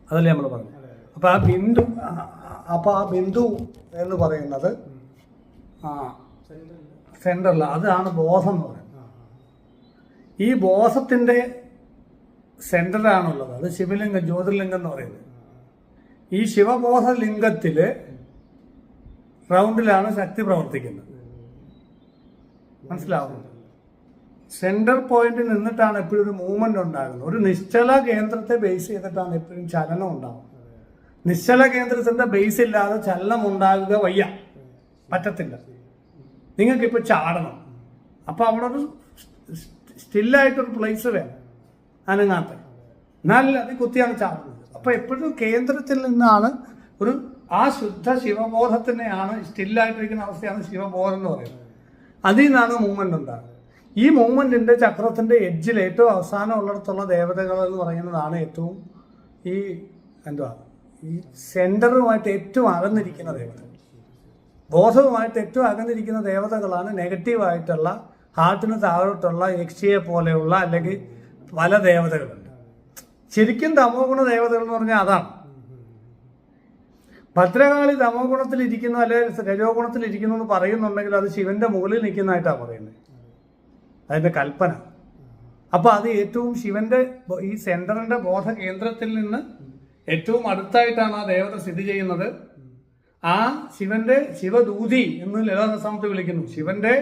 അതല്ലേ നമ്മൾ പറഞ്ഞു. അപ്പോൾ ആ ബിന്ദു എന്ന് പറയുന്നത് സെൻറ്ററിൽ അതാണ് ബോധം എന്ന് പറയുന്നത്. ഈ ബോധത്തിൻ്റെ സെൻറ്ററാണുള്ളത്. അത് ശിവലിംഗം, ജ്യോതിർലിംഗം എന്ന് പറയുന്നത്. ഈ ശിവബോധ ലിംഗത്തിൽ റൗണ്ടിലാണ് ശക്തി പ്രവർത്തിക്കുന്നത്. മനസ്സിലാവുന്നു? സെൻറ്റർ പോയിന്റിൽ നിന്നിട്ടാണ് എപ്പോഴും ഒരു മൂവ്മെന്റ് ഉണ്ടാകുന്നത്. ഒരു നിശ്ചല കേന്ദ്രത്തെ ബേസ് ചെയ്തിട്ടാണ് എപ്പോഴും ചലനം ഉണ്ടാകുന്നത്. നിശ്ചല കേന്ദ്രത്തിന്റെ ബേസ് ഇല്ലാതെ ചലനം ഉണ്ടാകുക വയ്യ, പറ്റത്തില്ല. നിങ്ങൾക്കിപ്പോൾ ചാടണം, അപ്പോൾ അവിടെ ഒരു സ്റ്റില്ലായിട്ടൊരു പ്ലേസ് വേണം, അനങ്ങാത്ത. എന്നാൽ അത് കുത്തിയാണ് ചാടുന്നത്. അപ്പോൾ എപ്പോഴും കേന്ദ്രത്തിൽ നിന്നാണ് ആ ശുദ്ധ ശിവബോധത്തിനെയാണ്, സ്റ്റില്ലായിട്ടിരിക്കുന്ന അവസ്ഥയാണ് ശിവബോധം എന്ന് പറയുന്നത്. അതിൽ നിന്നാണ് മൂവ്മെന്റ് ഉണ്ടാകുന്നത്. ഈ മൂവ്മെന്റിന്റെ ചക്രത്തിന്റെ എഡ്ജിൽ ഏറ്റവും അവസാനം ഉള്ളിടത്തുള്ള ദേവതകൾ എന്ന് പറയുന്നതാണ് ഏറ്റവും ഈ സെന്ററുമായിട്ട് ഏറ്റവും അകന്നിരിക്കുന്ന ദേവതകൾ. ബോധവുമായിട്ട് ഏറ്റവും അകന്നിരിക്കുന്ന ദേവതകളാണ് നെഗറ്റീവായിട്ടുള്ള, ഹാർട്ടിന് താഴോട്ടുള്ള യക്ഷിയെ പോലെയുള്ള അല്ലെങ്കിൽ പല ദേവതകളുണ്ട്. ശരിക്കും തമോ ഗുണ ദേവതകൾ എന്ന് പറഞ്ഞാൽ അതാണ്. ഭദ്രകാളി തമോ ഗുണത്തിലിരിക്കുന്നു അല്ലെങ്കിൽ രജോ ഗുണത്തിലിരിക്കുന്നു എന്ന് പറയുന്നുണ്ടെങ്കിൽ അത് ശിവന്റെ മുകളിൽ നിൽക്കുന്നതായിട്ടാണ് പറയുന്നത്, അതിന്റെ കൽപ്പന. അപ്പൊ അത് ഏറ്റവും ശിവന്റെ ഈ സെന്ററിന്റെ ബോധ കേന്ദ്രത്തിൽ നിന്ന് ഏറ്റവും അടുത്തായിട്ടാണ് ആ ദേവത സ്ഥിതി ചെയ്യുന്നത്. ആ ശിവന്റെ ശിവദൂതി എന്ന് ലളിതാസമത്ത് വിളിക്കുന്നു. ശിവന്റെ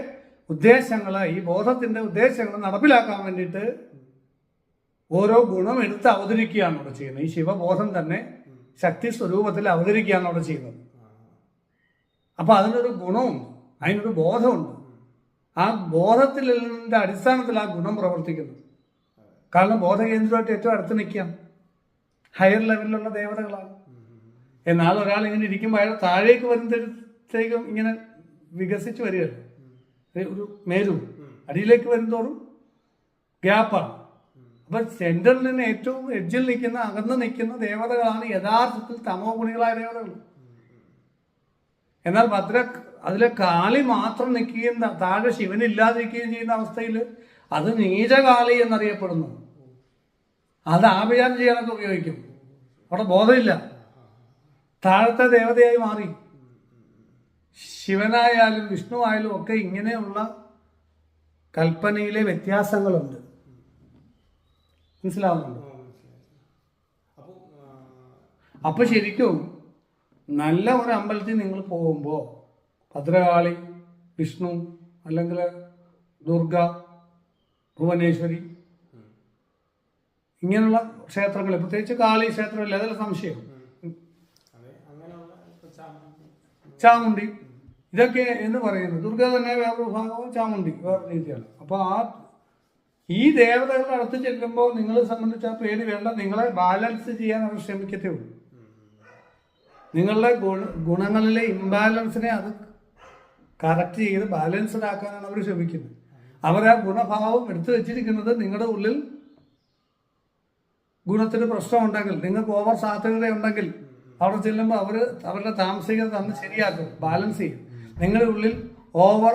ഉദ്ദേശങ്ങള്, ഈ ബോധത്തിന്റെ ഉദ്ദേശങ്ങൾ നടപ്പിലാക്കാൻ വേണ്ടിയിട്ട് ഓരോ ഗുണം എടുത്ത് അവതരിക്കുകയാണ് അവിടെ ചെയ്യുന്നത്. ഈ ശിവബോധം തന്നെ ശക്തി സ്വരൂപത്തിൽ അവതരിക്കുകയാണ് അവിടെ ചെയ്യുന്നത്. അപ്പൊ അതിനൊരു ഗുണമുണ്ട്, അതിനൊരു ബോധമുണ്ട്. ആ ബോധത്തിന്റെ അടിസ്ഥാനത്തിൽ ആ ഗുണം പ്രവർത്തിക്കുന്നു. കാരണം ബോധകേന്ദ്രമായിട്ട് ഏറ്റവും അടുത്ത് നിൽക്കാം, ഹയർ ലെവലിലുള്ള ദേവതകളാണ്. എന്നാൽ ഒരാൾ ഇങ്ങനെ ഇരിക്കുമ്പോൾ അയാൾ താഴേക്ക് വരുമ്പോഴത്തേക്കും ഇങ്ങനെ വികസിച്ച് വരികയാണ്. ഒരു മേരു അടിയിലേക്ക് വരുന്തോറും ഗ്യാപ്പാണ്. അപ്പൊ സെന്ററിൽ നിന്ന് ഏറ്റവും എഡ്ജിൽ നിൽക്കുന്ന, അകന്ന് നിൽക്കുന്ന ദേവതകളാണ് യഥാർത്ഥത്തിൽ തമോ ഗുണികളായ ദേവതകൾ. എന്നാൽ അതിലെ കാളി മാത്രം നിൽക്കുകയും താഴെ ശിവനില്ലാതിരിക്കുകയും ചെയ്യുന്ന അവസ്ഥയിൽ അത് നീചകാളി എന്നറിയപ്പെടുന്നു. അത് ആഭിചാരം ചെയ്യാനൊക്കെ ഉപയോഗിക്കും. അവിടെ ബോധമില്ല, താഴത്തെ ദേവതയായി മാറി. ശിവനായാലും വിഷ്ണു ആയാലും ഒക്കെ ഇങ്ങനെയുള്ള കൽപ്പനയിലെ വ്യത്യാസങ്ങളുണ്ട്. മനസ്സിലാവുന്നുണ്ടോ? അപ്പൊ ശരിക്കും നല്ല ഒരു അമ്പലത്തിൽ നിങ്ങൾ പോകുമ്പോൾ ഭദ്രകാളി, വിഷ്ണു അല്ലെങ്കിൽ ദുർഗ, ഭുവനേശ്വരി ഇങ്ങനെയുള്ള ക്ഷേത്രങ്ങൾ, പ്രത്യേകിച്ച് കാളി ക്ഷേത്രമില്ല, അതിൽ സംശയം, ചാമുണ്ടി ഇതൊക്കെ എന്ന് പറയുന്നത്. ദുർഗ തന്നെ വേറൊരു ഭാഗവും, ചാമുണ്ടി വേറെ രീതിയാണ്. അപ്പോൾ ഈ ദേവതകളുടെ അടുത്ത് ചെല്ലുമ്പോൾ നിങ്ങളെ സംബന്ധിച്ച് ആ പേടി വേണ്ട, നിങ്ങളെ ബാലൻസ് ചെയ്യാൻ അവർ ശ്രമിക്കത്തേ ഉള്ളൂ. നിങ്ങളുടെ ഗുണങ്ങളിലെ ഇംബാലൻസിനെ അത് കറക്റ്റ് ചെയ്ത് ബാലൻസ്ഡ് ആക്കാനാണ് അവർ ശ്രമിക്കുന്നത്. അവർ ആ ഗുണഭാവം എടുത്തു വെച്ചിരിക്കുന്നത് നിങ്ങളുടെ ഉള്ളിൽ ഗുണത്തിന് പ്രശ്നമുണ്ടെങ്കിൽ, നിങ്ങൾക്ക് ഓവർ സാധ്യത ഉണ്ടെങ്കിൽ അവിടെ ചെല്ലുമ്പോൾ അവരുടെ താമസികത തന്ന് ശരിയാക്കും, ബാലൻസ് ചെയ്യും. നിങ്ങളുടെ ഉള്ളിൽ ഓവർ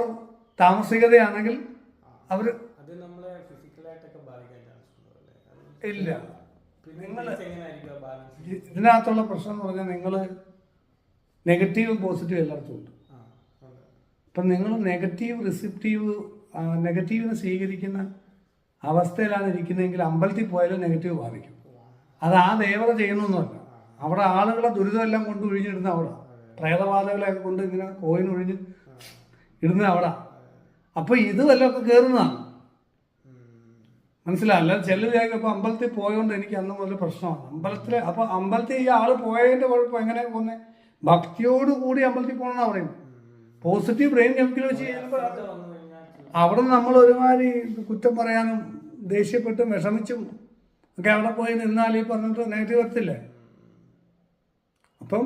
താമസികതയാണെങ്കിൽ അവർ ഇല്ല. നിങ്ങൾ ഇതിനകത്തുള്ള പ്രശ്നം എന്ന് പറഞ്ഞാൽ നിങ്ങൾ നെഗറ്റീവ് പോസിറ്റീവ് എല്ലായിടത്തും ഉണ്ട്. അപ്പം നിങ്ങൾ നെഗറ്റീവിനെ സ്വീകരിക്കുന്ന അവസ്ഥയിലാണ് ഇരിക്കുന്നതെങ്കിൽ അമ്പലത്തിൽ പോയാലും നെഗറ്റീവ് ബാധിക്കും. അത് ആ ദേവത ചെയ്യുന്നൊന്നുമല്ല. അവിടെ ആളുകളെ ദുരിതമെല്ലാം കൊണ്ട് ഒഴിഞ്ഞിടുന്ന അവിടെ, പ്രേതബാധകളെയൊക്കെ കൊണ്ട് ഇങ്ങനെ കോയിനൊഴിഞ്ഞ് ഇടുന്ന അവിടെ. അപ്പൊ ഇത് വല്ലതൊക്കെ കയറുന്നതാണ്. മനസ്സിലായില്ല? ചിലരായി ഇപ്പൊ അമ്പലത്തിൽ പോയോണ്ട് എനിക്ക് അന്ന് മുതൽ പ്രശ്നമാണ് അമ്പലത്തിൽ ഈ ആള് പോയതിന്റെ കുഴപ്പം എങ്ങനെ പോകുന്നത്? ഭക്തിയോടുകൂടി അമ്പലത്തിൽ പോകണമെന്നാ പറയുന്നത്. പോസിറ്റീവ് ബ്രെയിൻ കെമിക്കൽ വെച്ച് ചെയ്യുമ്പോൾ അവിടെ നമ്മൾ ഒരുമാതിരി കുറ്റം പറയാനും ദേഷ്യപ്പെട്ടും വിഷമിച്ചും ഒക്കെ അവിടെ പോയി നിന്നാൽ ഈ പറഞ്ഞിട്ട് നെഗറ്റീവ് വരത്തില്ലേ. അപ്പം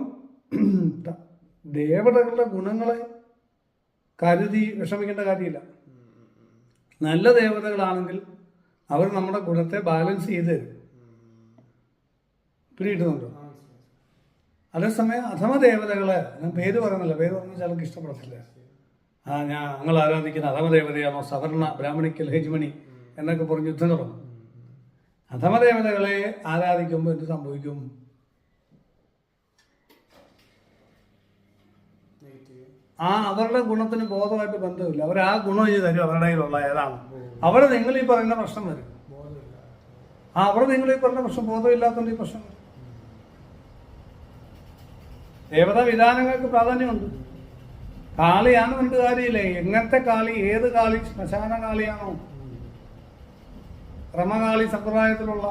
ദേവതകളുടെ ഗുണങ്ങളെ കരുതി വിഷമിക്കേണ്ട കാര്യമില്ല. നല്ല ദേവതകളാണെങ്കിൽ അവർ നമ്മുടെ ഗുണത്തെ ബാലൻസ് ചെയ്ത് തരും. പിടിയിട്ടുന്നുണ്ടോ? അതേസമയം അധമ ദേവതകളെ, ഞാൻ പേര് പറയുന്നില്ല, പേര് പറഞ്ഞാൽ ചിലർക്ക് ഇഷ്ടപ്പെടത്തില്ല. ഞങ്ങൾ ആരാധിക്കുന്ന അധമ ദേവതയാണോ, സവർണ ബ്രാഹ്മണിക്കൽ ഹേജ്മണി എന്നൊക്കെ പറഞ്ഞ് യുദ്ധം തുടങ്ങും. അധമ ദേവതകളെ ആരാധിക്കുമ്പോൾ എന്ത് സംഭവിക്കും? അവരുടെ ഗുണത്തിന് ബോധമായിട്ട് ബന്ധമില്ല. അവർ ആ ഗുണം ചെയ്ത് തരും അവരുടെ കയ്യിലുള്ള ഏതാണ്. അവിടെ നിങ്ങൾ ഈ പറയുന്ന പ്രശ്നം വരും. അവിടെ നിങ്ങൾ ഈ പറഞ്ഞ പ്രശ്നം ബോധമില്ലാത്തതുകൊണ്ട് ഈ പ്രശ്നം വരും. ദേവതാ വിധാനങ്ങൾക്ക് പ്രാധാന്യമുണ്ട്. കാളിയാണ് പറഞ്ഞിട്ട് കാര്യമില്ല. എങ്ങനത്തെ കാളി, ഏത് കാളി, ശ്മശാന കാളിയാണോ, ക്രമകാളി സമ്പ്രദായത്തിലുള്ള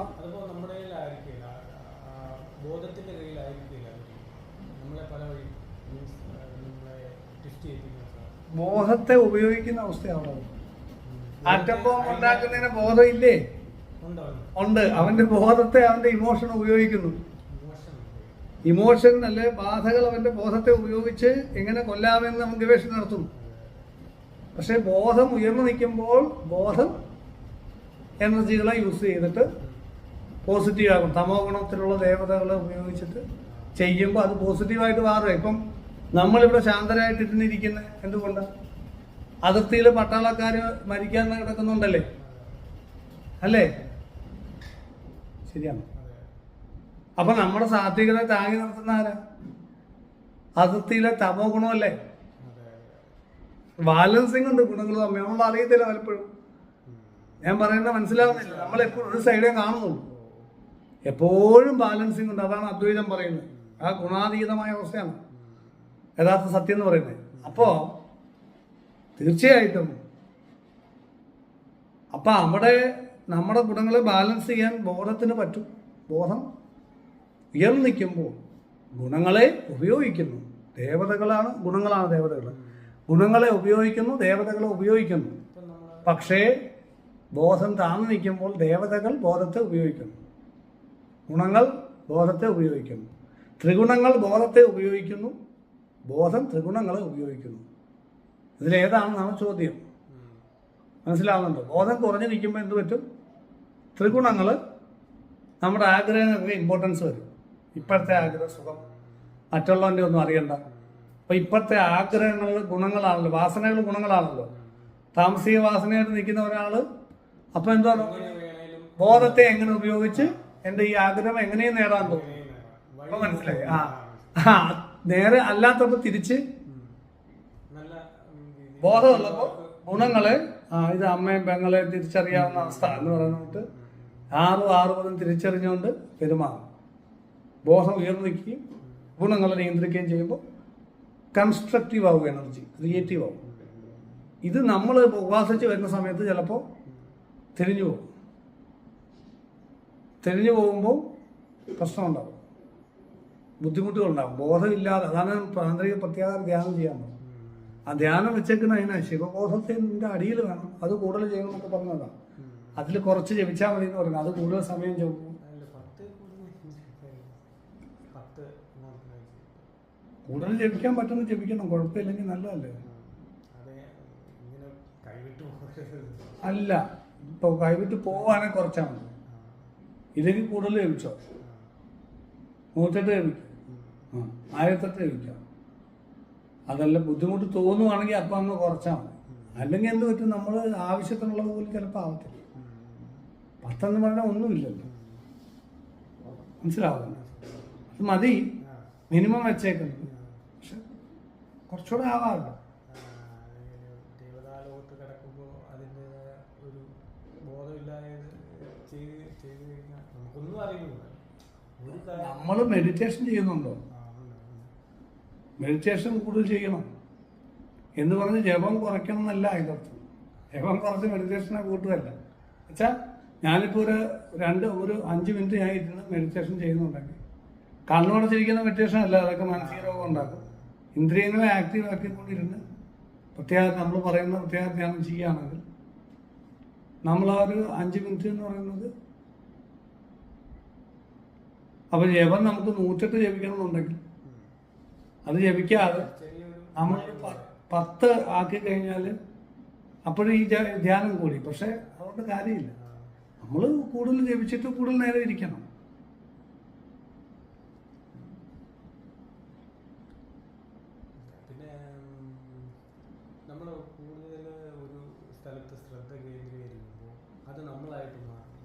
ബോധത്തെ ഉപയോഗിക്കുന്ന അവസ്ഥയാണ്. ആറ്റം ബോംബ് ഉണ്ടാക്കുന്നതിന് ബോധമില്ലേ? ഉണ്ട്. അവന്റെ ബോധത്തെ, അവന്റെ ഇമോഷൻ ഉപയോഗിക്കുന്നു. ഇമോഷൻ അല്ലെ ബാധകൾ അവന്റെ ബോധത്തെ ഉപയോഗിച്ച് എങ്ങനെ കൊല്ലാമെന്ന് നമ്മൾ ഗവേഷണം നടത്തുന്നു. പക്ഷെ ബോധം ഉയർന്നു നിൽക്കുമ്പോൾ ബോധം എനർജികളെ യൂസ് ചെയ്തിട്ട് പോസിറ്റീവ് ആകും. തമോ ഗുണത്തിലുള്ള ദേവതകളെ ഉപയോഗിച്ചിട്ട് ചെയ്യുമ്പോൾ അത് പോസിറ്റീവായിട്ട് മാറുക. ഇപ്പം നമ്മളിവിടെ ശാന്തരായിട്ടിരുന്നിരിക്കുന്ന എന്തുകൊണ്ടാണ്? അതിർത്തിയിൽ പട്ടാളക്കാർ മരിക്കാൻ കിടക്കുന്നുണ്ടല്ലേ, അല്ലേ? ശരിയാണ്. അപ്പൊ നമ്മുടെ സാത്വികത താങ്ങി നിർത്തുന്ന ആരാ? അതിർത്തിയിലെ തമോ ഗുണമല്ലേ? ബാലൻസിങ് ഉണ്ട് ഗുണങ്ങൾ തമ്മിൽ. നമ്മൾ അറിയത്തില്ല പലപ്പോഴും. ഞാൻ പറയുന്നത് മനസ്സിലാവുന്നില്ല. നമ്മളെപ്പോഴും ഒരു സൈഡേ കാണുന്നുള്ളൂ. എപ്പോഴും ബാലൻസിങ് ഉണ്ട്. അതാണ് അദ്വൈതം പറയുന്നത്. ആ ഗുണാതീതമായ അവസ്ഥയാണ് യഥാർത്ഥ സത്യം എന്ന് പറയുന്നത്. അപ്പോ തീർച്ചയായിട്ടും അവിടെ നമ്മുടെ ഗുണങ്ങളെ ബാലൻസ് ചെയ്യാൻ ബോധത്തിന് പറ്റും. ബോധം ഉയർന്നു നിൽക്കുമ്പോൾ ഗുണങ്ങളെ ഉപയോഗിക്കുന്നു. ദേവതകളാണ്, ഗുണങ്ങളാണ് ദേവതകൾ. ഗുണങ്ങളെ ഉപയോഗിക്കുന്നു, ദേവതകളെ ഉപയോഗിക്കുന്നു. പക്ഷേ ബോധം താഴ്ന്നു നിൽക്കുമ്പോൾ ദേവതകൾ ബോധത്തെ ഉപയോഗിക്കുന്നു, ഗുണങ്ങൾ ബോധത്തെ ഉപയോഗിക്കുന്നു. ത്രിഗുണങ്ങൾ ബോധത്തെ ഉപയോഗിക്കുന്നു, ബോധം ത്രിഗുണങ്ങളെ ഉപയോഗിക്കുന്നു. ഇതിലേതാണെന്നാണ് ചോദ്യം. മനസ്സിലാവുന്നുണ്ടോ? ബോധം കുറഞ്ഞു നിൽക്കുമ്പോൾ എന്ത് പറ്റും? ത്രിഗുണങ്ങൾ നമ്മുടെ ആഗ്രഹങ്ങൾക്ക് ഇമ്പോർട്ടൻസ് വരും. ഇപ്പോഴത്തെ ആഗ്രഹ സുഖം മറ്റുള്ളവൻ്റെ ഒന്നും അറിയണ്ട. അപ്പം ഇപ്പോഴത്തെ ആഗ്രഹങ്ങൾ ഗുണങ്ങളാണല്ലോ, വാസനകൾ ഗുണങ്ങളാണല്ലോ. താമസിക വാസനയായിട്ട് നിൽക്കുന്ന ഒരാൾ അപ്പം എന്താണ്? ബോധത്തെ എങ്ങനെ ഉപയോഗിച്ച് എൻ്റെ ഈ ആഗ്രഹം എങ്ങനെയും നേടാൻ തോന്നും. അപ്പം മനസ്സിലായി? നേരെ അല്ലാത്തപ്പോൾ തിരിച്ച് ബോധമുള്ളപ്പോൾ ഗുണങ്ങളെ ഇത് അമ്മയും പെങ്ങളെ തിരിച്ചറിയാവുന്ന അവസ്ഥ എന്ന് പറയുന്നിട്ട് ആറും തിരിച്ചറിഞ്ഞുകൊണ്ട് പെരുമാറും. ബോധം ഉയർന്നു നിൽക്കുകയും ഗുണങ്ങളെ നിയന്ത്രിക്കുകയും ചെയ്യുമ്പോൾ കൺസ്ട്രക്റ്റീവ് ആവും, എനർജി ക്രിയേറ്റീവ് ആവും. ഇത് നമ്മൾ ഉപാസിച്ച് വരുന്ന സമയത്ത് ചിലപ്പോൾ തിരിഞ്ഞു പോകും. തിരിഞ്ഞു പോകുമ്പോൾ പ്രശ്നമുണ്ടാകും, ബുദ്ധിമുട്ടുകളുണ്ടാകും. ബോധമില്ലാതെ, അതാണ് താന്ത്രിക പ്രത്യാഹാര ധ്യാനം ചെയ്യാൻ പോകും. ആ ധ്യാനം വെച്ചേക്കുന്ന അതിനാ ശിവബോധത്തിൻ്റെ അടിയിൽ വേണം. അത് കൂടുതൽ ചെയ്യണമെന്നൊക്കെ പറഞ്ഞതാണ്. അതിൽ കുറച്ച് ജപിച്ചാൽ മതി എന്ന് പറയുന്നത്. അത് കൂടുതൽ സമയം ജപിക്കും. കൂടുതൽ ജപിക്കാൻ പറ്റുന്ന ജപിക്കണം, കുഴപ്പമില്ലെങ്കിൽ നല്ലതല്ലേ? അല്ല, ഇപ്പൊ കൈവിട്ട് പോവാണെങ്കിൽ കുറച്ചാൽ മതി. ഇല്ലെങ്കിൽ കൂടുതൽ ജപിച്ചോ. 108 ജപിക്കും, 1008 ജപിക്കാം. അതല്ല ബുദ്ധിമുട്ട് തോന്നുവാണെങ്കിൽ അപ്പം അങ്ങ് കുറച്ചാൽ മതി. അല്ലെങ്കിൽ എന്ത് പറ്റും? നമ്മൾ ആവശ്യത്തിനുള്ളത് പോലും ചിലപ്പോൾ ആവത്തില്ല. 10 എന്ന് പറഞ്ഞാൽ ഒന്നുമില്ലല്ലോ. മനസ്സിലാവുന്നു? അത് മതി മിനിമം വെച്ചേക്കുന്നത്. പക്ഷെ കുറച്ചുകൂടെ ആവാമല്ലോ. നമ്മൾ മെഡിറ്റേഷൻ ചെയ്യുന്നുണ്ടോ? മെഡിറ്റേഷൻ കൂടുതൽ ചെയ്യണം എന്ന് പറഞ്ഞ് ജപം കുറയ്ക്കണം എന്നല്ല ഇതിനർത്ഥം. ജപം കുറച്ച് മെഡിറ്റേഷനെ കൂട്ടുകയല്ല. വെച്ചാൽ ഞാനിപ്പോൾ ഒരു 5 മിനിറ്റ് ഞാൻ ഇരുന്ന് മെഡിറ്റേഷൻ ചെയ്യുന്നുണ്ടെങ്കിൽ കണ്ണുടച്ചിരിക്കുന്ന മെഡിറ്റേഷൻ അല്ല, അതൊക്കെ മാനസിക രോഗം ഉണ്ടാക്കും. ഇന്ദ്രിയങ്ങളെ ആക്റ്റീവ് ആക്കിക്കൊണ്ടിരുന്ന് നമ്മൾ പറയുന്ന പ്രത്യേക ധ്യാനം ചെയ്യുകയാണെങ്കിൽ നമ്മൾ ആ ഒരു 5 മിനിറ്റ് എന്ന് പറയുന്നത്, അപ്പോൾ ജപം നമുക്ക് 108 ജപിക്കണമെന്നുണ്ടെങ്കിൽ അത് ജപിക്കാതെ നമ്മൾ 10 ആക്കി കഴിഞ്ഞാൽ അപ്പോഴും ഈ ധ്യാനം കൂടി. പക്ഷെ അതുകൊണ്ട് കാര്യമില്ല. നമ്മൾ കൂടുതൽ ജപിച്ചിട്ട് കൂടുതൽ നേരം ഇരിക്കണം. പിന്നെ നമ്മൾ കൂടുതൽ ഒരു സ്ഥലത്ത് ശ്രദ്ധ കേന്ദ്രീകരിക്കുമ്പോൾ അത് നമ്മളായിട്ട് മാറും.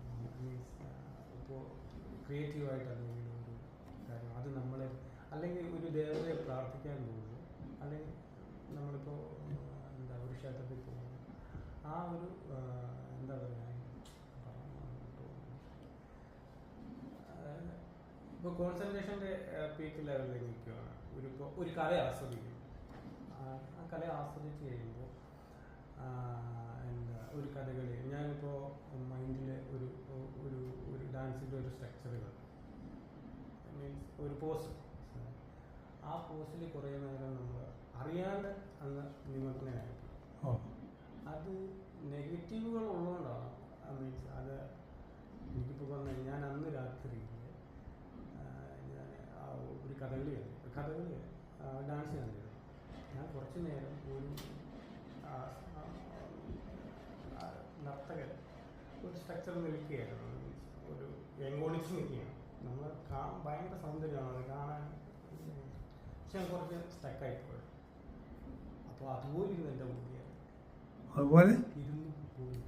ഇപ്പോൾ ക്രിയേറ്റീവായിട്ട് അല്ലെങ്കിൽ ഒരു കാര്യം അത് നമ്മളെ, അല്ലെങ്കിൽ ഒരു ദേവതയെ പ്രാർത്ഥിക്കാൻ പോകുന്നു, അല്ലെങ്കിൽ നമ്മളിപ്പോൾ എന്താ ഒരു ക്ഷേത്രത്തിൽ പോകുന്നു, ആ ഒരു എന്താ പറയുക, ഇപ്പോൾ കോൺസെൻട്രേഷൻ്റെ പീക്ക് ലെവലിൽ നിൽക്കുകയാണ്. ഇപ്പോൾ ഒരു കല ആസ്വദിക്കും, ആ കല ആസ്വദിച്ച് കഴിയുമ്പോൾ എന്താ ഒരു കഥകളി, ഞാനിപ്പോൾ മൈൻഡിൽ ഒരു ഒരു ഒരു ഡാൻസിൻ്റെ ഒരു സ്ട്രക്ചറുകൾ മീൻസ് ഒരു പോസ്, ആ പോസിൽ കുറേ നേരം നമ്മൾ അറിയാണ്ട് അങ്ങ് നിമഗ്നനായിരിക്കും. അത് നെഗറ്റീവുകൾ ഉള്ളതുകൊണ്ടാണ്. മീൻസ് അത് എനിക്കിപ്പോൾ പറഞ്ഞാൽ ഞാൻ അന്ന് രാത്രി ഞാൻ ഒരു കഥകളി ഡാൻസ് കണ്ടിരുന്നു. ഞാൻ കുറച്ച് നേരം ഒരു നർത്തകൻ ഒരു സ്ട്രക്ചർ നിൽക്കുകയായിരുന്നു, ഒരു എങ്കോണിക്സ് നിൽക്കുകയാണ്. നമ്മൾ ഭയങ്കര സൗന്ദര്യമാണ് അത് കാണാൻ, പക്ഷെ കുറച്ച് സ്റ്റക്കായിപ്പോയി. അപ്പോൾ അതുപോലെ ഇരുന്ന് എൻ്റെ മുടിയാണ്, അതുപോലെ ഇരുന്ന് പോയി,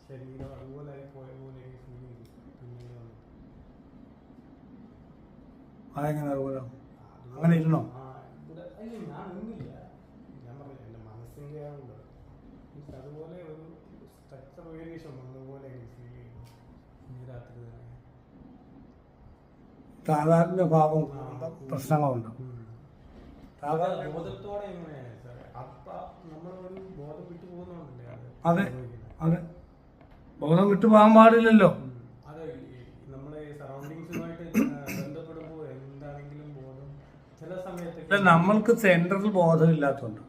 ശരീരം അതുപോലെ പോയ പോലെ ഫീൽ ചെയ്തു. പിന്നീട് അതെങ്ങനെ അതുപോലെ അങ്ങനെ ഇരുന്നോ? അല്ല, ഞാൻ ഒന്നുമില്ല, ഞാൻ പറഞ്ഞു എൻ്റെ മനസ്സിൻ്റെ ആണുള്ളത്. മീൻസ് അതുപോലെ ഒരു സ്ട്രക്ചർ വേരിയേഷൻ വന്നതുപോലെ എനിക്ക് ഫീൽ ചെയ്തു ഇന്ന് രാത്രി തന്നെ. താതാത്മ്യ ഭാവം പ്രശ്നങ്ങളുണ്ട്. ബോധത്തോടെ എങ്ങനെയാണ് സാർ? അപ്പം നമ്മളൊരു ബോധം വിട്ടു പോകുന്നോണ്ടല്ലേ അതെ അതെ, ബോധം വിട്ടുപോകാൻ പാടില്ലല്ലോ. അതെ, നമ്മളെ സറൗണ്ടിങ്സുമായിട്ട് ബന്ധപ്പെടുമ്പോൾ എന്താണെങ്കിലും ബോധം ചില സമയത്ത് നമ്മൾക്ക് സെൻട്രൽ ബോധമില്ലാത്തതുണ്ട്.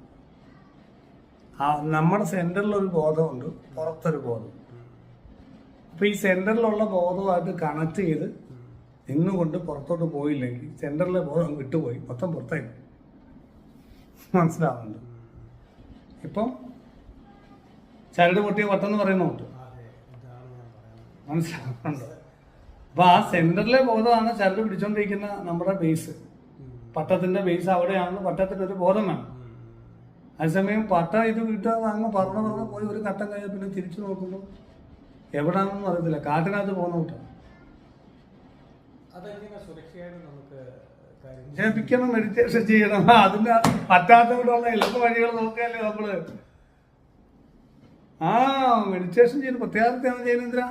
നമ്മുടെ സെൻറ്ററിലൊരു ബോധമുണ്ട്, പുറത്തൊരു ബോധം. അപ്പോൾ ഈ സെൻറ്ററിലുള്ള ബോധമായിട്ട് കണക്ട് ചെയ്ത് നിന്നുകൊണ്ട് പുറത്തോട്ട് പോയില്ലെങ്കിൽ സെൻറ്ററിലെ ബോധം വിട്ടുപോയി മൊത്തം പുറത്തായി. മനസ്സിലാവുന്നുണ്ട്? ഇപ്പം ചരട് പൊട്ടിയ വട്ടെന്ന് പറയുന്നുണ്ട്, മനസ്സിലാവുന്നുണ്ട്? അപ്പോൾ ആ സെൻറ്ററിലെ ബോധമാണ് ചരട് പിടിച്ചോണ്ടിരിക്കുന്ന നമ്മുടെ ബേസ്. പട്ടത്തിൻ്റെ ബേസ് അവിടെയാണെന്ന് പട്ടത്തിൻ്റെ ഒരു ബോധം വേണം. അതേസമയം പട്ട ഇത് വിട്ടാൽ അങ്ങ് പറഞ്ഞ് പോയി ഒരു ഘട്ടം കഴിഞ്ഞാൽ പിന്നെ തിരിച്ചു നോക്കുമ്പോൾ എവിടാണെന്നും അറിയത്തില്ല, കാട്ടിനകത്ത് പോകുന്ന കൂട്ടാണ്. ജപിക്കണം, മെഡിറ്റേഷൻ ചെയ്യണം. അതിന് പറ്റാത്തവരുള്ള എളുപ്പ വഴികൾ നോക്കിയല്ലേ നമ്മള്. മെഡിറ്റേഷൻ ചെയ്യുന്ന പ്രത്യേകത്തെയാണ് ചെയ്യുന്നതിര,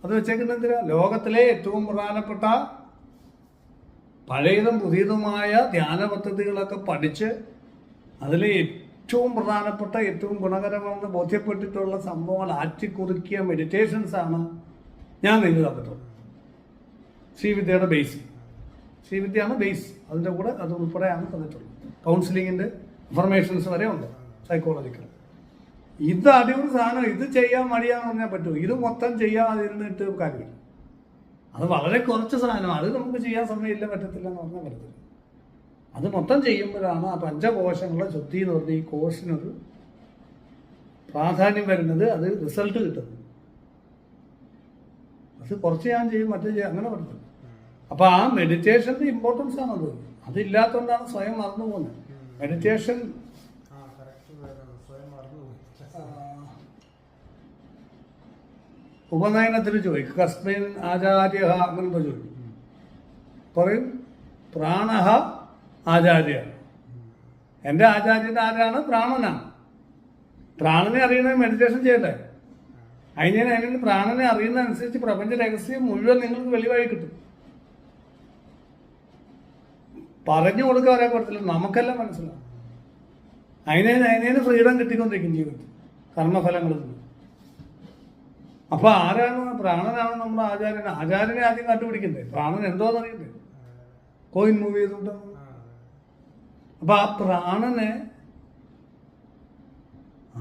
അത് വെച്ചേക്കുന്നതിര. ലോകത്തിലെ ഏറ്റവും പ്രധാനപ്പെട്ട പഴയതും പുതിയതുമായ ധ്യാന പദ്ധതികളൊക്കെ പഠിച്ച് അതിലെ ഏറ്റവും പ്രധാനപ്പെട്ട ഏറ്റവും ഗുണകരമാണെന്ന് ബോധ്യപ്പെട്ടിട്ടുള്ള സംഭവങ്ങൾ ആറ്റിക്കുറുക്കിയ മെഡിറ്റേഷൻസാണ് ഞാൻ നിങ്ങൾക്ക് തന്നിട്ടുള്ളത്. ശ്രീവിദ്യയുടെ ബേസ്, ശ്രീവിദ്യയാണ് ബേസ്. അതിൻ്റെ കൂടെ അത് ഉൾപ്പെടെയാണ് തന്നിട്ടുള്ളത്. കൗൺസിലിങ്ങിൻ്റെ ഇൻഫർമേഷൻസ് വരെ ഉണ്ട്, സൈക്കോളജിക്കൽ. ഇത് അടിപൊളി സാധനം. ഇത് ചെയ്യാൻ മടിയാന്ന് പറഞ്ഞാൽ പറ്റുമോ? ഇത് മൊത്തം ചെയ്യാതിരുന്നിട്ട് കാര്യമില്ല. അത് വളരെ കുറച്ച് സാധനം, അത് നമുക്ക് ചെയ്യാൻ സമയമില്ല, പറ്റത്തില്ല എന്ന് പറഞ്ഞാൽ പറ്റത്തില്ല. അത് മൊത്തം ചെയ്യുമ്പോഴാണ് ആ പഞ്ചകോശങ്ങളുടെ ശുദ്ധി എന്ന് പറഞ്ഞ ഈ കോഴ്സിനൊരു പ്രാധാന്യം വരുന്നത്, അത് റിസൾട്ട് കിട്ടുന്നത്. അത് കുറച്ച് ഞാൻ ചെയ്യും, മറ്റേ ചെയ്യും, അങ്ങനെ പറ്റത്തില്ല. അപ്പോൾ ആ മെഡിറ്റേഷൻ്റെ ഇമ്പോർട്ടൻസ് ആണത്. അതില്ലാത്തതുകൊണ്ടാണ് സ്വയം മറന്നു പോകുന്നത്. മെഡിറ്റേഷൻ ഉപനയനത്തിൽ ചോദിക്കും, കസ്മിൻ ആചാര്യ അങ്ങനത്തെ ചോദിക്കും. പറയും പ്രാണഹ ആചാര്യ. എൻ്റെ ആചാര്യൻ്റെ ആരാണ്? പ്രാണനാണ്. പ്രാണനെ അറിയണമെങ്കിൽ മെഡിറ്റേഷൻ ചെയ്യട്ടെ. അതിന് പ്രാണനെ അറിയുന്നതനുസരിച്ച് പ്രപഞ്ച രഹസ്യം മുഴുവൻ നിങ്ങൾക്ക് വെളിവായി കിട്ടും. പറഞ്ഞു കൊടുക്കാൻ ഒരാൾ കൊടുത്തില്ല, നമുക്കെല്ലാം മനസ്സിലാവും. അതിനേന് ഫ്രീഡം കിട്ടിക്കൊണ്ടിരിക്കും ജീവിതത്തിൽ, കർമ്മഫലങ്ങളിൽ നിന്ന്. അപ്പൊ ആരാണ്? പ്രാണനാണ് നമ്മുടെ ആചാര്യൻ. ആചാര്യനെ ആദ്യം കണ്ടുപിടിക്കണ്ടേ, പ്രാണൻ എന്തോന്ന് അറിയണ്ടേ? കോയിൻ മൂവ് ചെയ്തുകൊണ്ടാണ്. അപ്പൊ ആ പ്രാണനെ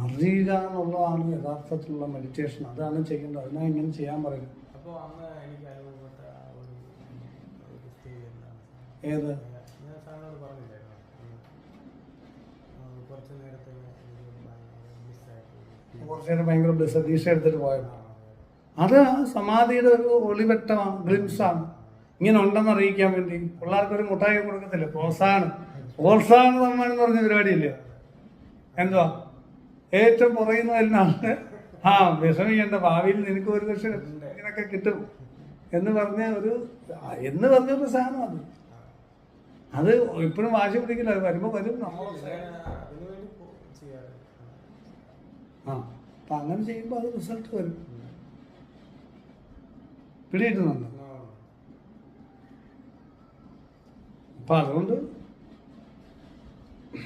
അറിയുക എന്നുള്ളതാണ് യഥാർത്ഥത്തിലുള്ള മെഡിറ്റേഷൻ. അതാണ് ചെയ്യേണ്ടത്. അതിനാ ഇങ്ങനെ ചെയ്യാൻ പറയുന്നത്. ഏത് കുറച്ചു നേരം ഭയങ്കര പ്രതീക്ഷ എടുത്തിട്ട് പോയത്, അത് സമാധിയുടെ ഒരു ഒളിവെട്ടമാണ്, ഗ്ലിംസാണ്. ഇങ്ങനെ ഉണ്ടെന്ന് അറിയിക്കാൻ വേണ്ടി പിള്ളേർക്കൊരു മുട്ടായി കൊടുക്കത്തില്ല, പ്രോത്സാഹനം സമ്മാനം എന്ന് പറഞ്ഞ പരിപാടിയില്ല. എന്തുവാ ഏറ്റവും പുറയുന്നതിനാണ് വിഷമിക്കേണ്ട, ഭാവിയിൽ നിനക്ക് ഒരു പക്ഷെ ഇങ്ങനൊക്കെ കിട്ടും എന്ന് പറഞ്ഞ ഒരു സാധനം. അത് ഇപ്പോഴും വാശി പിടിക്കില്ല, അത് വരുമ്പോൾ വരും. നമ്മൾ ആ അപ്പം അങ്ങനെ ചെയ്യുമ്പോൾ അത് റിസൾട്ട് വരും. പിടികിട്ടുന്നുണ്ട്. അപ്പം അതുകൊണ്ട്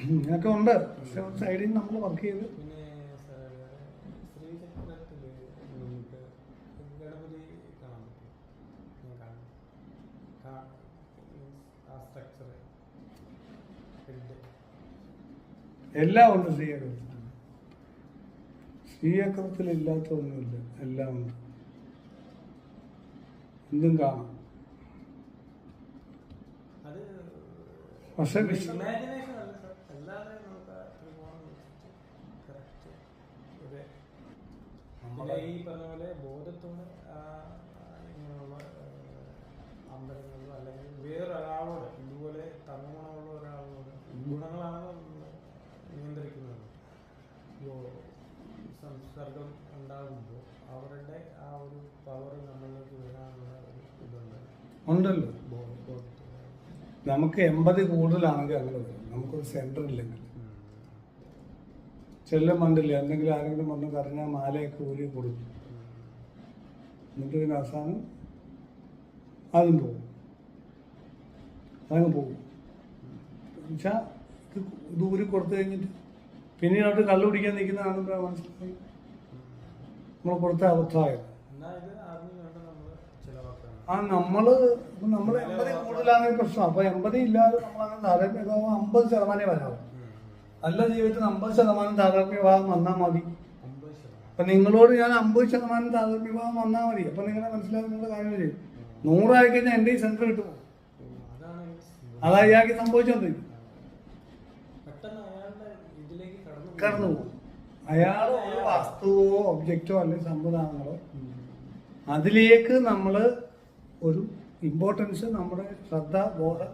ഇങ്ങനെയൊക്കെ ഉണ്ട്. പക്ഷെ സൈഡിൽ നിന്ന് നമ്മൾ വർക്ക് ചെയ്ത് പിന്നെ ശ്രീചക്രത്തിൽ നമുക്ക് ഗണപതി കാണാൻ പറ്റും. ഞാൻ ആ സ്ട്രക്ചർ എല്ലാം ഉണ്ട്. ശ്രീചക്രത്തിൽ ഇല്ലാത്തൊന്നുമില്ല, എല്ലാം ഉണ്ട്. എന്തും കാണാം. പക്ഷെ ഇമാജിനേഷൻ അല്ല സർ, അല്ലാതെ നമുക്ക് കറക്റ്റ് ഈ പറഞ്ഞ പോലെ ബോധത്തോടെ ഇങ്ങനെയുള്ള അമ്പലങ്ങളിലോ അല്ലെങ്കിൽ വേറൊരാളോട് ഇതുപോലെ തന്മണമുള്ള ഒരാളോട് ഗുണങ്ങളാണ് നിയന്ത്രിക്കുന്നത്. സംസർഗം ഉണ്ടാകുമ്പോൾ അവരുടെ ആ ഒരു പവർ നമ്മളിലേക്ക് വരാനുള്ള ഒരു ഇതുണ്ട് ഉണ്ടല്ലോ. നമുക്ക് 80 കൂടുതലാണെങ്കിൽ അങ്ങനെ വരും. നമുക്കൊരു സെൻറ്റർ ഇല്ലെങ്കിൽ ചെല്ലും മണ്ടില്ല. എന്തെങ്കിലും ആരെങ്കിലും വന്ന് കറിഞ്ഞാൽ മാലയൊക്കെ ഊരി കൊടുക്കും. എന്നിട്ട് പിന്നെ അവസാനം അതും പോകും, അതങ്ങ് പോകും. എന്നുവെച്ചാൽ ഇത് ഊരി കൊടുത്തു കഴിഞ്ഞിട്ട് പിന്നീട് അവിടെ കള്ളു പിടിക്കാൻ നിൽക്കുന്ന കാണുമ്പോൾ മനസ്സിലായി നമ്മൾ കൊടുത്ത അബദ്ധമായത്. ആ നമ്മൾ 80 കൂടുതലാണെങ്കിൽ പ്രശ്നം. അപ്പോൾ 80 ഇല്ലാതെ നമ്മളങ്ങനെ താരതമ്യ വിഭാഗം 50% വരാവും. നല്ല ജീവിതത്തിൽ 50% താരതമ്യ വിഭാഗം വന്നാൽ മതി. അപ്പം നിങ്ങളോട് ഞാൻ 50% താരതമ്യ വിഭാഗം വന്നാൽ മതി. അപ്പം നിങ്ങളെ മനസ്സിലാക്കുന്ന കാര്യം ചെയ്യും. 100 ആയി കഴിഞ്ഞാൽ എൻ്റെ ഈ സെൻറ്റർ കിട്ടുമോ? അതാ ഇയാൾക്ക് സംഭവിച്ചോണ്ടിരിക്കും. കടന്നു പോകും. അയാൾ ഒരു വസ്തുവോ ഒബ്ജക്റ്റോ അല്ലെങ്കിൽ സംവിധാനങ്ങളോ അതിലേക്ക് നമ്മൾ ഒരു ഇമ്പോർട്ടൻസ്, നമ്മുടെ ശ്രദ്ധ, ബോധം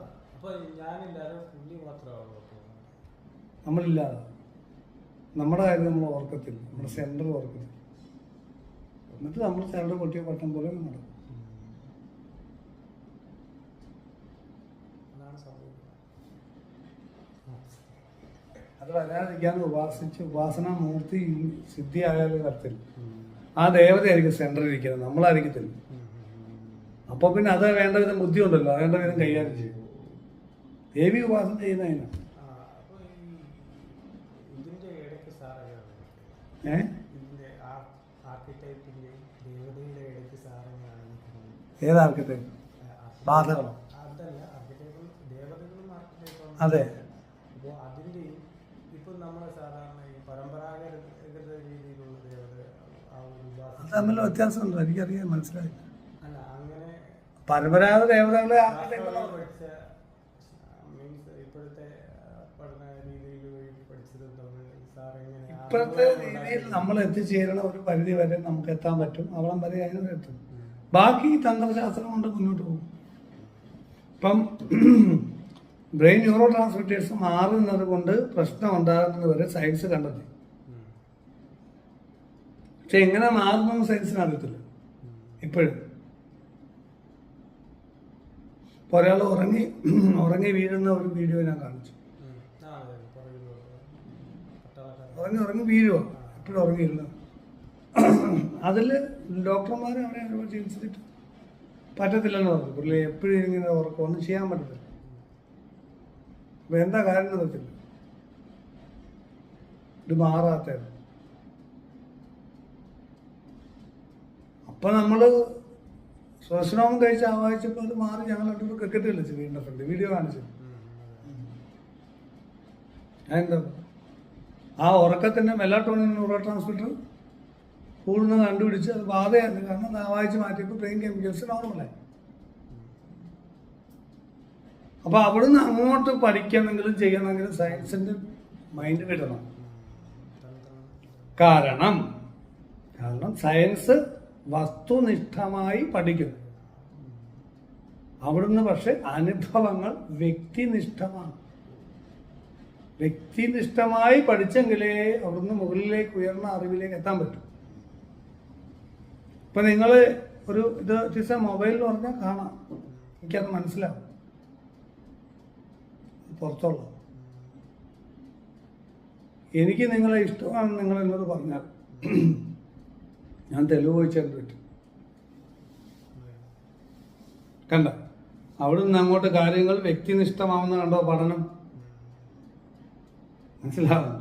നമ്മളില്ലാതെ നമ്മുടെ കാര്യം നമ്മൾ ഓർക്കത്തില്ല, നമ്മുടെ സെൻറ്റർ ഓർക്കത്തില്ല. എന്നിട്ട് നമ്മൾ ചരട് പൊട്ടിയ പട്ടം പോലെ നടക്കും. അത് വരാതിരിക്കാതെ ഉപാസന മൂർത്തി സിദ്ധിയായാലും തരത്തിൽ ആ ദേവതയായിരിക്കും സെൻറ്ററിൽ ഇരിക്കുന്നത്, നമ്മളായിരിക്കത്തില്ല. അപ്പോൾ പിന്നെ അത് വേണ്ട വിധം ബുദ്ധി ഉണ്ടല്ലോ, വേണ്ട വിധം കൈകാര്യം ചെയ്യും. ദേവി ഉപാസന ചെയ്യുന്നതിനാണ്. ഏത് ആർക്കിടെക്ട്? ബാധകളോ? അതെ. തമ്മിൽ വ്യത്യാസമുണ്ടോ? എനിക്കറിയാം, മനസ്സിലായി. പരമ്പരാഗത ദേവതകളെ ഇപ്പോഴത്തെ രീതിയിൽ നമ്മൾ എത്തിച്ചേരണ ഒരു പരിധി വരെ നമുക്ക് എത്താൻ പറ്റും. അവിടം വരെ അതിന് എത്തും. ബാക്കി തന്ത്രശാസ്ത്രം കൊണ്ട് മുന്നോട്ട് പോകും. ഇപ്പം ബ്രെയിൻ ന്യൂറോ ട്രാൻസ്മിറ്റേഴ്സ് മാറുന്നത് കൊണ്ട് പ്രശ്നം ഉണ്ടാകുന്നത് വരെ സയൻസ് കണ്ടെത്തി. പക്ഷെ എങ്ങനെ മാറുന്നു സയൻസിന് അറിയത്തില്ല ഇപ്പോഴും. ഇപ്പോൾ ഒരാൾ ഉറങ്ങി വീഴുന്ന ഒരു വീഡിയോ ഞാൻ കാണിച്ചു. ഉറങ്ങി വീഴുക, എപ്പോഴും ഉറങ്ങിയിരുന്നു. അതിൽ ഡോക്ടർമാർ അവരെ ചികിത്സിച്ചിട്ട് പറ്റത്തില്ലെന്ന് പറഞ്ഞു. പുള്ളി എപ്പോഴും ഇങ്ങനെ ഉറക്കം ഒന്നും ചെയ്യാൻ പറ്റത്തില്ല. അപ്പോൾ എന്താ കാര്യം എന്ന് പറ്റില്ല, ഇത് മാറാത്തത്. അപ്പം നമ്മൾ ശ്വസനവും കഴിച്ച് ആവാഹിച്ചപ്പോൾ അത് മാറി. ഞങ്ങൾ രണ്ടുപേരും ക്രിക്കറ്റ് കളിച്ചു വീടിൻ്റെ ഫ്രണ്ട്, വീഡിയോ കാണിച്ചു. അതെന്താ ആ ഉറക്കത്തിൻ്റെ മെലാട്ടോണിൻ ന്യൂറോ ട്രാൻസ്മിറ്റർ കൂടുന്നത് കണ്ടുപിടിച്ച് അത് ബാധയായിരുന്നു. കാരണം അത് ആവാഹിച്ച് മാറ്റിയപ്പോൾ ബ്രെയിൻ കെമിക്കൽസ് നോർമലായി. അപ്പോൾ അവിടുന്ന് അങ്ങോട്ട് പഠിക്കണമെങ്കിലും ചെയ്യണമെങ്കിലും സയൻസിൻ്റെ മൈൻഡ് കിട്ടണം. കാരണം സയൻസ് വസ്തുനിഷ്ഠമായി പഠിക്കുന്നു. അവിടുന്ന് പക്ഷെ അനുഭവങ്ങൾ വ്യക്തിനിഷ്ഠമാണ്. വ്യക്തിനിഷ്ഠമായി പഠിച്ചെങ്കിലേ അവിടുന്ന് മുകളിലേക്ക് ഉയർന്ന അറിവിലേക്ക് എത്താൻ പറ്റും. ഇപ്പം നിങ്ങൾ ഒരു ഇത് മൊബൈലിൽ പറഞ്ഞാൽ കാണാം, എനിക്കത് മനസ്സിലാവും. പുറത്തുള്ള എനിക്ക് നിങ്ങളെ ഇഷ്ടമാണെന്ന് നിങ്ങൾ എന്നോട് പറഞ്ഞാൽ ഞാൻ തെളിവ് ചോദിച്ചാൽ പറ്റും. കണ്ട അവിടെ നിന്ന് അങ്ങോട്ട് കാര്യങ്ങൾ വ്യക്തിനിഷ്ഠമാവുന്ന കണ്ടോ പഠനം മനസ്സിലാവുന്നു.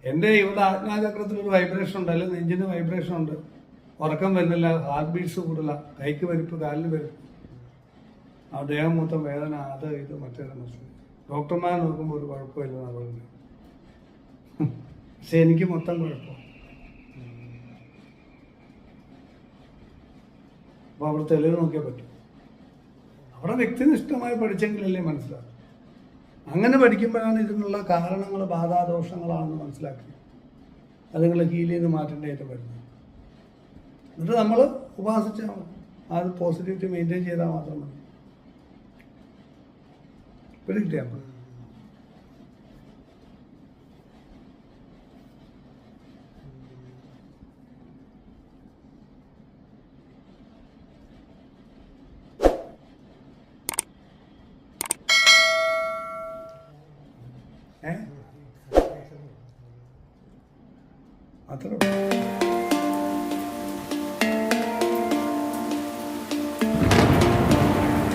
എൻ്റെ ഇവിടെ ആജ്ഞാചക്രത്തിൽ ഒരു വൈബ്രേഷൻ ഉണ്ട്, അല്ലെങ്കിൽ നെഞ്ചിന് വൈബ്രേഷൻ ഉണ്ട്, ഉറക്കം വരുന്നില്ല, ഹാർട്ട് ബീറ്റ്സ് കൂടില്ല, കൈക്ക് പരിപ്പ്, കാലിന് പരിപ്പ്, ആ ദേഹം മൊത്തം വേദന, അത് ഇത് മറ്റേത് മനസ്സിലായി. ഡോക്ടർമാരെ നോക്കുമ്പോൾ ഒരു കുഴപ്പമില്ലെന്നാണ് പറയുന്നത്. പക്ഷെ എനിക്ക് മൊത്തം കുഴപ്പം. അപ്പോൾ അവിടെ തെളിവ് നോക്കിയാൽ പറ്റും. അവിടെ വ്യക്തിനിഷ്ഠമായി പഠിച്ചെങ്കിലല്ലേ മനസ്സിലാക്കും. അങ്ങനെ പഠിക്കുമ്പോഴാണ് ഇതിനുള്ള കാരണങ്ങൾ ബാധാദോഷങ്ങളാണെന്ന് മനസ്സിലാക്കി അതുങ്ങൾ ഹീൽ ചെയ്ത് മാറ്റേണ്ടതായിട്ട് വരുന്നത്. എന്നിട്ട് നമ്മൾ ഉപാസിച്ചാൽ മതി, അത് പോസിറ്റിവിറ്റി മെയിൻറ്റെയിൻ ചെയ്താൽ മാത്രം മതി. പിടികിട്ടിയാൽ മതി. അത്ര